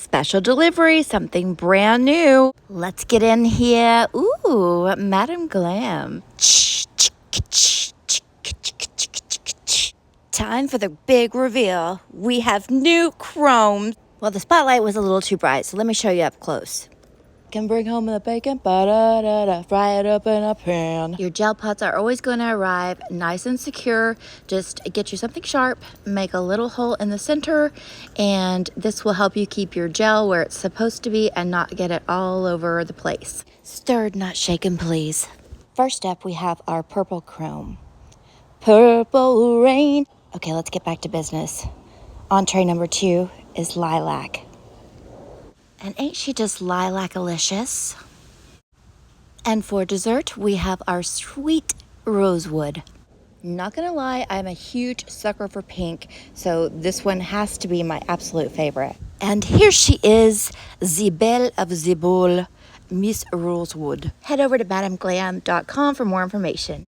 Special delivery, something brand new. Let's get in here. Ooh, Madam Glam. Time for the big reveal. We have new chrome. Well, the spotlight was a little too bright, so let me show you up close. Can bring home the bacon, ba-da-da-da, fry it up in a pan. Your gel pots are always going to arrive nice and secure. Just get you something sharp, make a little hole in the center, and this will help you keep your gel where it's supposed to be and not get it all over the place. Stirred, not shaken, please. First up, we have our purple chrome. Purple rain. Okay, let's get back to business. Entree number 2 is lilac. And ain't she just lilac-alicious? And for dessert, we have our sweet rosewood. Not gonna lie, I'm a huge sucker for pink, so this one has to be my absolute favorite. And here she is, the belle of the ball, Miss Rosewood. Head over to madamglam.com for more information.